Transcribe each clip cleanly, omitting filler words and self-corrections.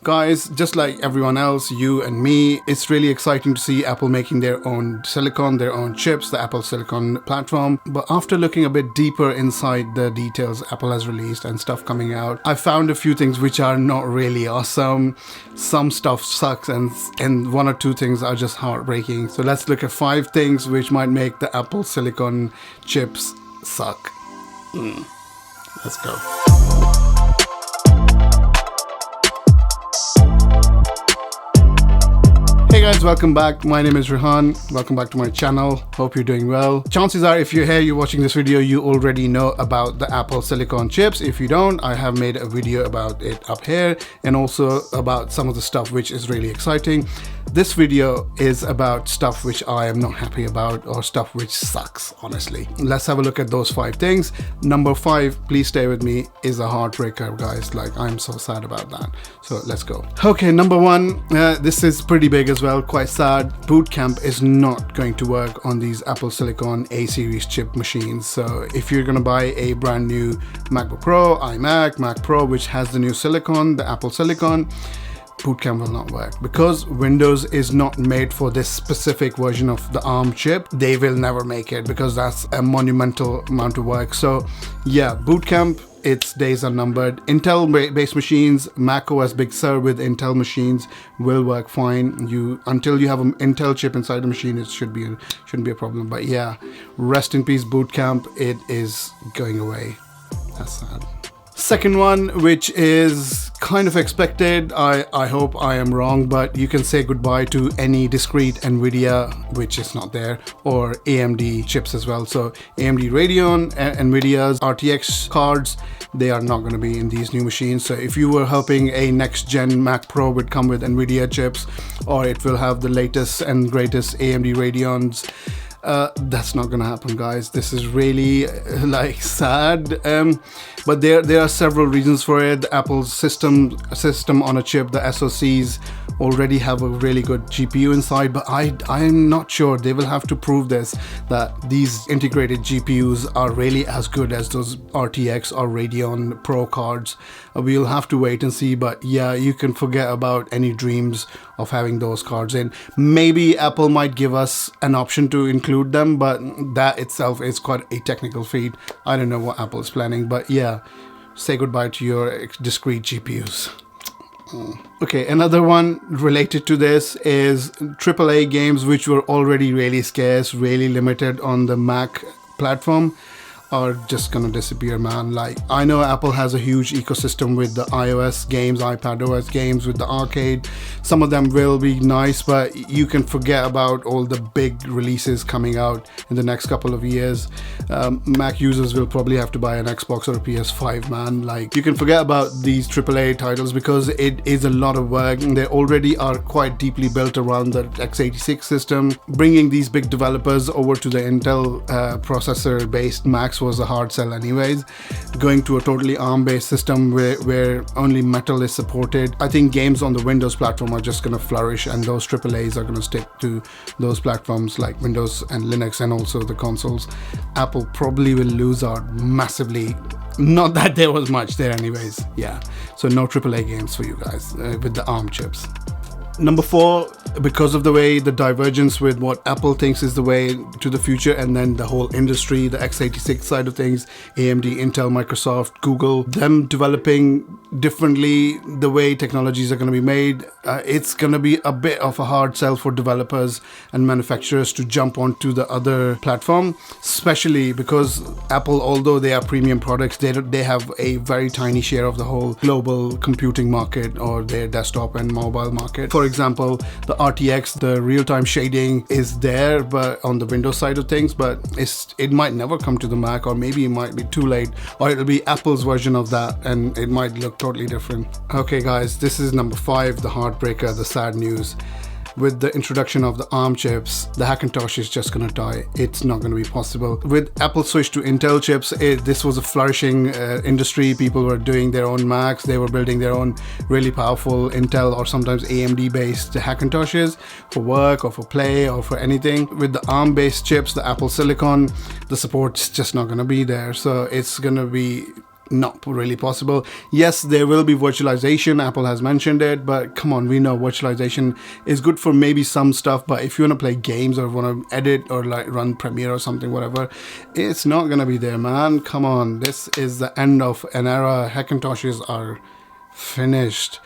Guys, just like everyone else, you and me, it's really exciting to see Apple making their own silicon, their own chips, the Apple Silicon platform. But after looking a bit deeper inside the details Apple has released and stuff coming out, I found a few things which are not really awesome. Some stuff sucks and one or two things are just heartbreaking. So let's look at 5 things which might make the Apple Silicon chips suck. Let's go. Hey guys, welcome back. My name is Rehan. Welcome back to my channel. Hope you're doing well. Chances are if you're here, you're watching this video, you already know about the Apple Silicon chips. If you don't, I have made a video about it up here and also about some of the stuff which is really exciting. This video is about stuff which I am not happy about or stuff which sucks, honestly. Let's have a look at those 5 things. Number 5, please stay with me, is a heartbreaker, guys. Like, I'm so sad about that. So let's go. Okay, number 1, this is pretty big as well, quite sad. Boot Camp is not going to work on these Apple Silicon A series chip machines. So if you're gonna buy a brand new MacBook Pro, iMac, Mac Pro, which has the new silicon, the Apple Silicon, Boot Camp will not work because Windows is not made for this specific version of the ARM chip. They will never make it because that's a monumental amount of work. So yeah, Boot Camp, its days are numbered. Intel-based machines, Mac OS Big Sur with Intel machines will work fine. Until you have an Intel chip inside the machine, it shouldn't be a problem. But yeah, rest in peace, Boot Camp. It is going away. That's sad. Second one, which is kind of expected, I hope I am wrong, but you can say goodbye to any discrete NVIDIA, which is not there, or AMD chips as well. So AMD Radeon, NVIDIA's RTX cards, they are not going to be in these new machines. So if you were hoping a next gen Mac Pro would come with NVIDIA chips, or it will have the latest and greatest AMD Radeons, that's not gonna happen, guys. This is really like sad, but there are several reasons for it. The Apple's system on a chip, the SoCs, already have a really good GPU inside, but I'm not sure. They will have to prove this, that these integrated GPUs are really as good as those RTX or Radeon Pro cards. We'll have to wait and see, but yeah, you can forget about any dreams of having those cards in. Maybe Apple might give us an option to include them, but that itself is quite a technical feat. I don't know what Apple is planning, but yeah, say goodbye to your discrete GPUs. Okay, another one related to this is AAA games, which were already really scarce, really limited on the Mac platform, are just gonna disappear, man. Like, I know Apple has a huge ecosystem with the iOS games, iPadOS games, with the arcade. Some of them will be nice, but you can forget about all the big releases coming out in the next couple of years. Mac users will probably have to buy an Xbox or a PS5, man. Like, you can forget about these AAA titles because it is a lot of work. They already are quite deeply built around the x86 system. Bringing these big developers over to the Intel processor-based Macs was a hard sell anyways. Going to a totally ARM-based system where only Metal is supported, I think games on the Windows platform are just going to flourish, and those AAAs are going to stick to those platforms like Windows and Linux and also the consoles. Apple probably will lose out massively. Not that there was much there anyways. Yeah, so no AAA games for you guys with the ARM chips. Number 4, because of the way the divergence with what Apple thinks is the way to the future, and then the whole industry, the x86 side of things, AMD, Intel, Microsoft, Google, them developing differently the way technologies are going to be made, it's going to be a bit of a hard sell for developers and manufacturers to jump onto the other platform, especially because Apple, although they are premium products, they have a very tiny share of the whole global computing market or their desktop and mobile market. For example, the RTX, the real-time shading is there, but on the Windows side of things, but it might never come to the Mac, or maybe it might be too late, or it'll be Apple's version of that and it might look totally different. Okay guys, this is number 5, the heartbreaker, the sad news. With the introduction of the ARM chips, the Hackintosh is just gonna die. It's not gonna be possible. With Apple switch to Intel chips, this was a flourishing industry. People were doing their own Macs. They were building their own really powerful Intel or sometimes AMD based Hackintoshes for work or for play or for anything. With the ARM based chips, the Apple Silicon, the support's just not gonna be there. So it's gonna be not really possible. Yes, there will be virtualization. Apple has mentioned it, but come on, we know virtualization is good for maybe some stuff, but if you want to play games or want to edit or like run Premiere or something, whatever, it's not gonna be there, man. Come on, this is the end of an era. Hackintoshes are finished.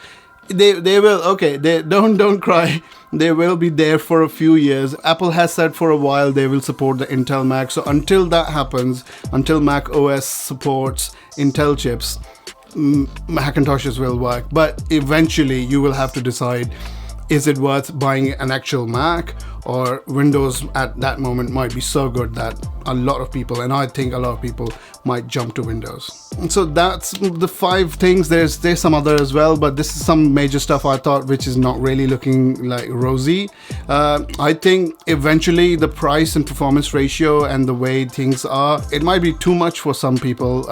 They will, okay, they don't cry. They will be there for a few years. Apple has said for a while they will support the Intel Mac. So until that happens, until Mac OS supports Intel chips, Hackintoshes will work. But eventually you will have to decide, is it worth buying an actual Mac, or Windows at that moment might be so good that a lot of people, and I think a lot of people, might jump to Windows. So that's the 5 things. There's some other as well, but this is some major stuff I thought which is not really looking like rosy. I think eventually the price and performance ratio and the way things are, it might be too much for some people,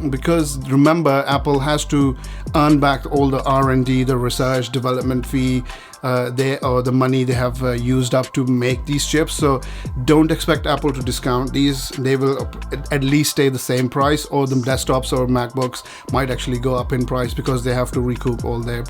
because remember, Apple has to earn back all the R&D, the research development fee, or the money they have used up to make these chips. So don't expect Apple to discount these. They will at least stay the same price, or the desktops or MacBooks might actually go up in price because they have to recoup all their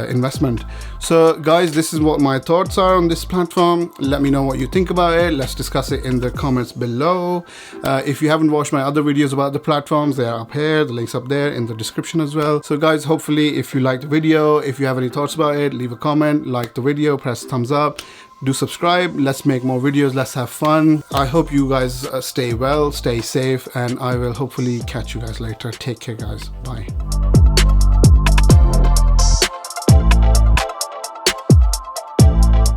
investment. So guys, this is what my thoughts are on this platform. Let me know what you think about it. Let's discuss it in the comments below. If you haven't watched my other videos about the platforms, they are up here, the links up there in the description as well. So guys, hopefully if you liked the video, if you have any thoughts about it, leave a comment, like the video, press thumbs up, do subscribe. Let's make more videos, let's have fun. I hope you guys stay well, stay safe, and I will hopefully catch you guys later. Take care guys, bye.